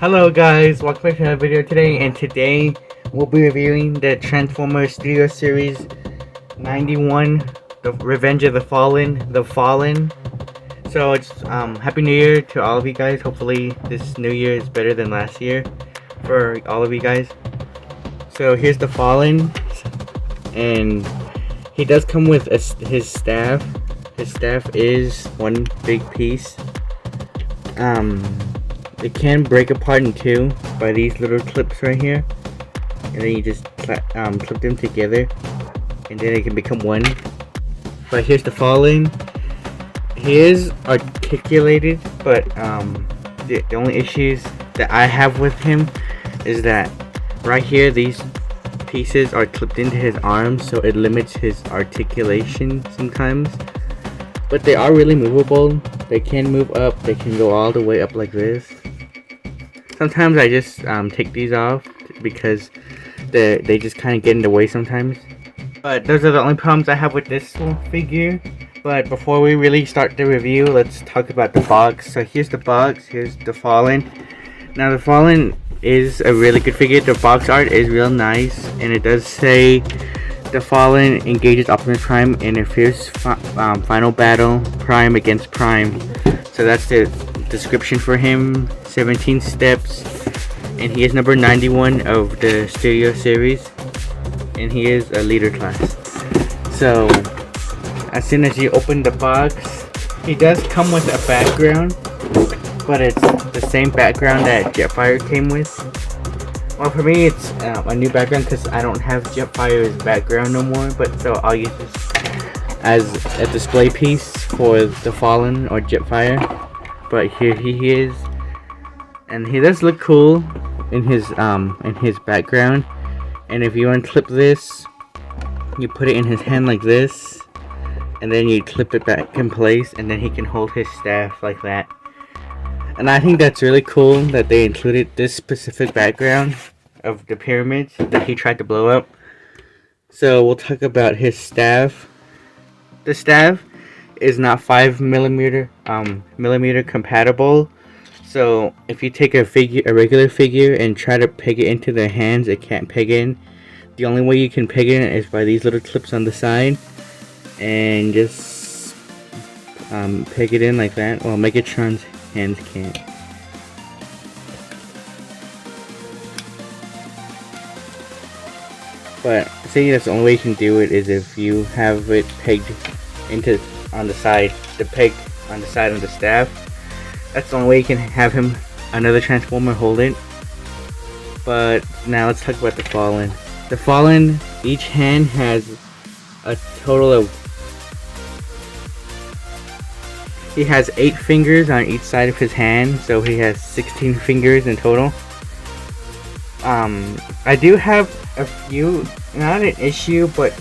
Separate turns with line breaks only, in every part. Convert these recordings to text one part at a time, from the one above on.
Hello guys, welcome back to another video today, and today we'll be reviewing the Transformers Studio Series 91, The Revenge of the Fallen. So it's Happy New Year to all of you guys. Hopefully this new year is better than last year for all of you guys. So here's the Fallen, and he does come with his staff. His staff is one big piece. It can break apart in two by these little clips right here, and then you just clip them together, and then it can become one. But here's the Fallen. He is articulated, but the only issues that I have with him is that right here these pieces are clipped into his arms, so it limits his articulation sometimes. But they are really movable. They can move up. They can go all the way up like this. Sometimes I just take these off because they just kind of get in the way sometimes. But those are the only problems I have with this figure. But before we really start the review, let's talk about the box. So here's the box. Here's the Fallen. Now the Fallen is a really good figure. The box art is real nice, and it does say the Fallen engages Optimus Prime in a fierce final battle, Prime against Prime. So that's the description for him. 17 steps, and he is number 91 of the Studio Series, and he is a leader class. So as soon as you open the box, he does come with a background, but it's the same background that Jetfire came with. Well, for me it's a new background because I don't have Jetfire's background no more, but so I'll use this as a display piece for the Fallen or Jetfire. But here he is, and he does look cool in his background. And if you unclip this, you put it in his hand like this, and then you clip it back in place, and then he can hold his staff like that. And I think that's really cool that they included this specific background of the pyramids that he tried to blow up. So we'll talk about his staff. The staff is not 5mm millimeter compatible. So if you take a regular figure and try to peg it into their hands, it can't peg in. The only way you can peg in is by these little clips on the side, and just peg it in like that. Well, Megatron's hands can't. But saying that's the only way you can do it is if you have it pegged into on the side, the peg on the side of the staff. That's the only way you can have him, another Transformer, hold it. But now let's talk about the Fallen. The Fallen, each hand has a total of, he has 8 fingers on each side of his hand, so he has 16 fingers in total. I do have a few, not an issue, but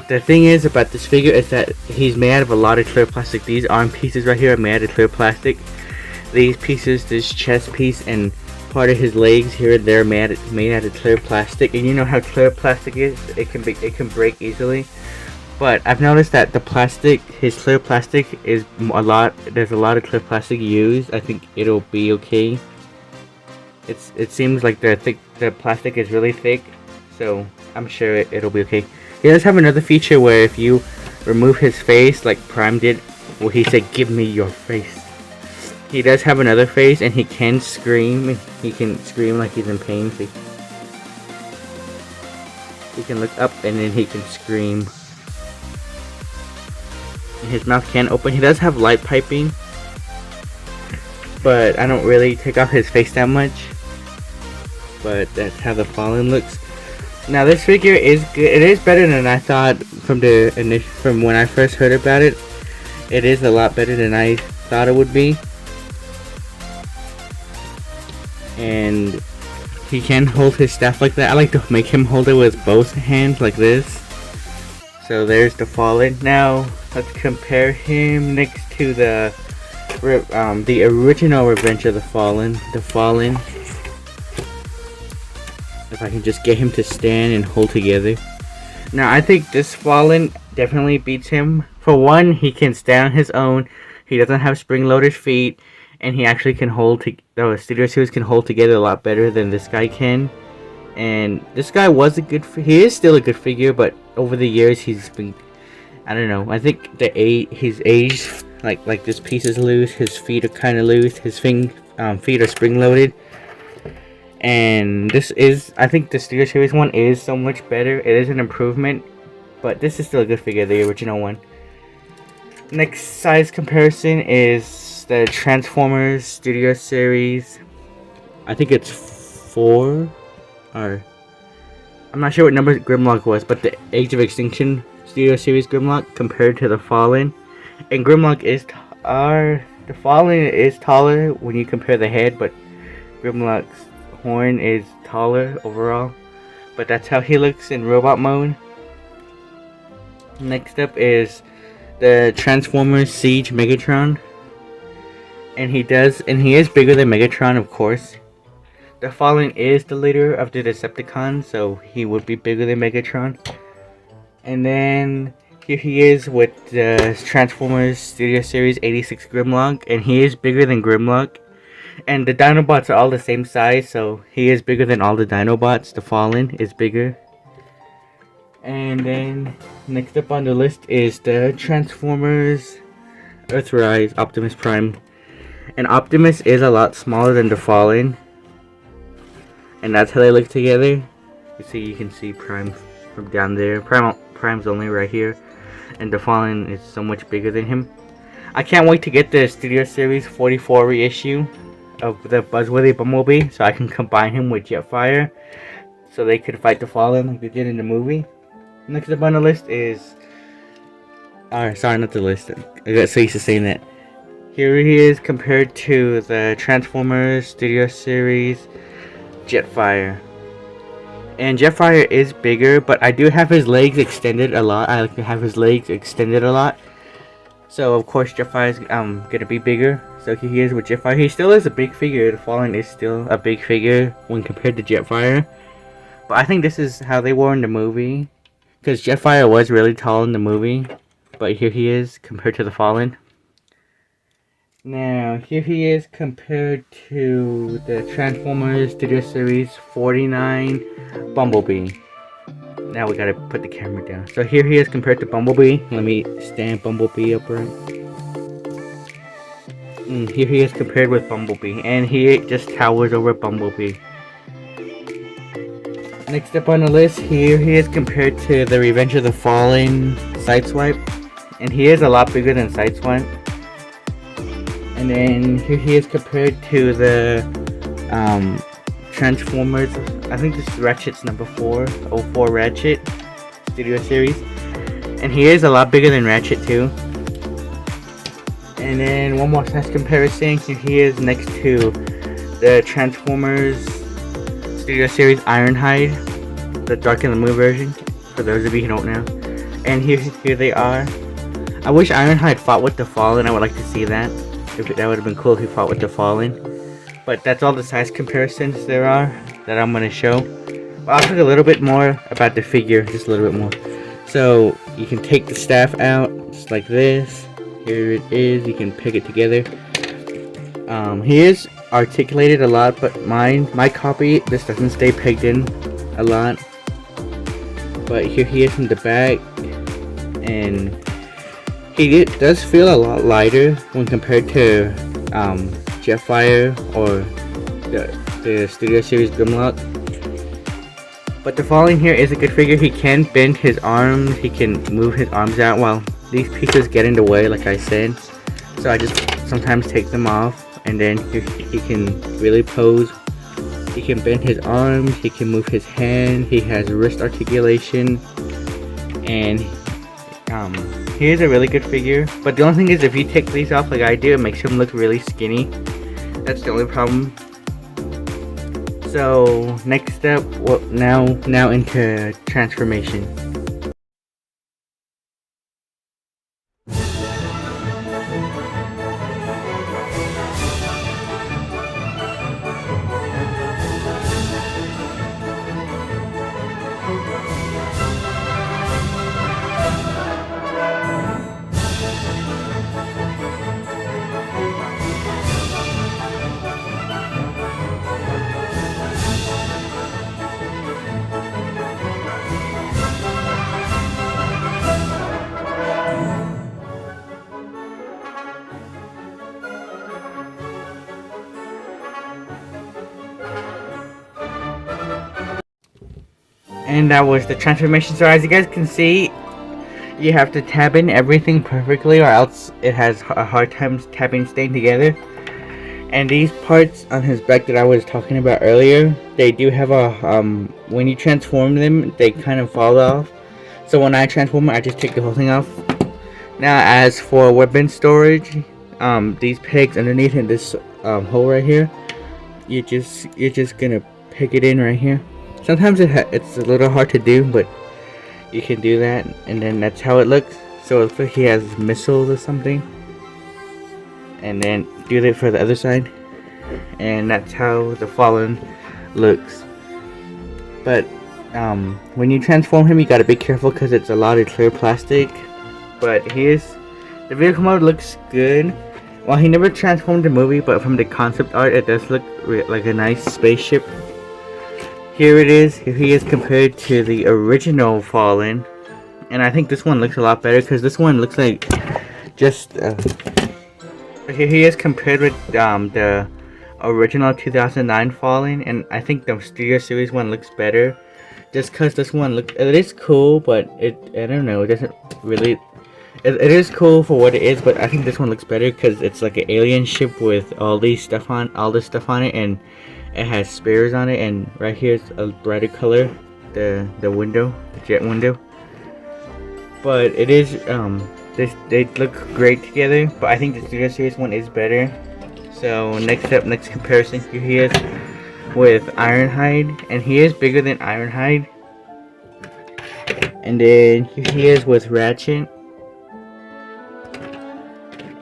the thing is about this figure is that he's made out of a lot of clear plastic. These arm pieces right here are made out of clear plastic. These pieces, this chest piece and part of his legs here, they're made out of clear plastic. And you know how clear plastic is; it can break easily. But I've noticed that the plastic, his clear plastic, is a lot. There's a lot of clear plastic used. I think it'll be okay. It seems like the plastic is really thick, so I'm sure it'll be okay. He does have another feature where if you remove his face, like Prime did, where he said, "Give me your face." He does have another face, and he can scream. He can scream like he's in pain. So he can look up, and then he can scream. And his mouth can open. He does have light piping, but I don't really take off his face that much. But that's how the Fallen looks. Now this figure is good. It is better than I thought from when I first heard about it. It is a lot better than I thought it would be. And he can hold his staff like that. I like to make him hold it with both hands like this. So there's the Fallen. Now let's compare him next to the original Revenge of the Fallen. The Fallen. If I can just get him to stand and hold together. Now I think this Fallen definitely beats him. For one, he can stand on his own. He doesn't have spring-loaded feet, and he actually can hold the Studio Series can hold together a lot better than this guy can. And this guy was a good. He is still a good figure, but over the years he's been. I don't know. I think his age, like this piece is loose. His feet are kind of loose. His feet are spring loaded. And this is, I think the Studio Series one is so much better. It is an improvement, but this is still a good figure, the original one. Next size comparison is the Transformers Studio Series. I think it's 4, or I'm not sure what number Grimlock was, but the Age of Extinction Studio Series Grimlock compared to the Fallen. And Grimlock is the Fallen is taller when you compare the head, but Grimlock's horn is taller overall. But that's how he looks in robot mode. Next up is the Transformers Siege Megatron. And he is bigger than Megatron, of course. The Fallen is the leader of the Decepticons, so he would be bigger than Megatron. And then here he is with the Transformers Studio Series 86 Grimlock, and he is bigger than Grimlock. And the Dinobots are all the same size, so he is bigger than all the Dinobots. The Fallen is bigger. And then next up on the list is the Transformers Earthrise Optimus Prime. And Optimus is a lot smaller than the Fallen. And that's how they look together. You can see Prime from down there. Prime's only right here. And the Fallen is so much bigger than him. I can't wait to get the Studio Series 44 reissue of the Buzzworthy Bumblebee, so I can combine him with Jetfire, so they could fight the Fallen like they did in the movie. Next up on the list is... sorry, not the list. I got so used to saying that. Here he is compared to the Transformers Studio Series Jetfire. And Jetfire is bigger, but I do have his legs extended a lot. I like to have his legs extended a lot. So of course Jetfire is gonna be bigger. So here he is with Jetfire. He still is a big figure. The Fallen is still a big figure when compared to Jetfire. But I think this is how they were in the movie, because Jetfire was really tall in the movie. But here he is compared to the Fallen. Now, here he is compared to the Transformers Studio Series 49 Bumblebee. Now we gotta put the camera down. So here he is compared to Bumblebee. Let me stand Bumblebee upright. Here he is compared with Bumblebee. And he just towers over Bumblebee. Next up on the list, here he is compared to the Revenge of the Fallen Sideswipe. And he is a lot bigger than Sideswipe. And then here he is compared to the Transformers. I think this is Ratchet's number 4, 04 Ratchet Studio Series. And he is a lot bigger than Ratchet too. And then one more size comparison. Here he is next to the Transformers Studio Series Ironhide, the Dark in the Moon version, for those of you who don't know. And here they are. I wish Ironhide fought with the Fallen. I would like to see that. That would have been cool if he fought with the Fallen. But that's all the size comparisons there are that I'm going to show. But I'll talk a little bit more about the figure, just a little bit more. So you can take the staff out just like this. Here it is. You can peg it together. He is articulated a lot, but my copy, this doesn't stay pegged in a lot. But here he is from the back, and he does feel a lot lighter when compared to Jetfire or the Studio Series Grimlock. But the Fallen here is a good figure. He can bend his arms, he can move his arms out while these pieces get in the way, like I said. So I just sometimes take them off, and then he can really pose. He can bend his arms, he can move his hand, he has wrist articulation, and he is a really good figure. But the only thing is, if you take these off like I do, it makes him look really skinny. That's the only problem. So next up, now into transformation. And that was the transformation. So as you guys can see, you have to tab in everything perfectly or else it has a hard time tabbing staying together. And these parts on his back that I was talking about earlier, they do have a when you transform them, they kind of fall off. So when I transform it, I just take the whole thing off. Now as for weapon storage, these pegs underneath in this hole right here, you're just gonna peg it in right here. Sometimes it's a little hard to do, but you can do that, and then that's how it looks. So it looks like he has missiles or something, and then do that for the other side, and that's how the Fallen looks. But when you transform him, you gotta be careful because it's a lot of clear plastic. But here's the vehicle mode. Looks good. Well, he never transformed the movie, but from the concept art, it does look like a nice spaceship. Here it is. Here he is compared to the original Fallen, and I think this one looks a lot better because this one looks like just. Here he is compared with the original 2009 Fallen, and I think the Studio Series one looks better. Just because this one it is cool, but I don't know, it doesn't really. It is cool for what it is, but I think this one looks better because it's like an alien ship with all this stuff on it, and it has spares on it, and right here is a brighter color, the window, the jet window. But it is they look great together, but I think the Studio Series one is better. So next comparison, here he is with Ironhide, and he is bigger than Ironhide. And then here he is with Ratchet.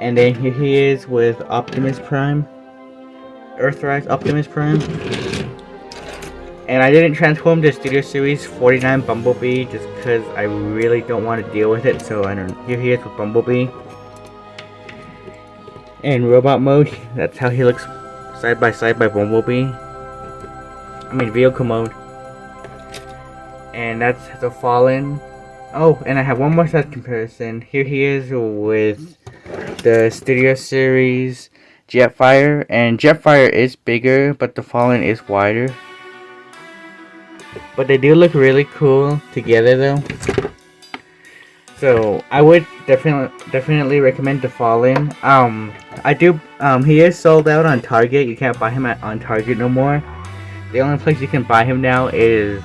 And then here he is with Optimus Prime. Earthrise Optimus Prime. And I didn't transform the Studio Series 49 Bumblebee just because I really don't want to deal with it. So here he is with Bumblebee. In robot mode, that's how he looks side by side by Bumblebee. I mean vehicle mode. And that's the Fallen. Oh, and I have one more size comparison. Here he is with the Studio Series Jetfire, and Jetfire is bigger, but the Fallen is wider. But they do look really cool together, though. So I would definitely recommend the Fallen. He is sold out on Target. You can't buy him on Target no more. The only place you can buy him now is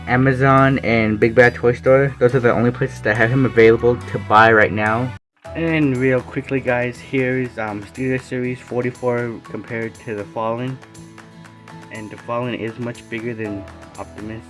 Amazon and Big Bad Toy Store. Those are the only places that have him available to buy right now. And real quickly, guys, here's Studio Series 44 compared to the Fallen, and the Fallen is much bigger than Optimus.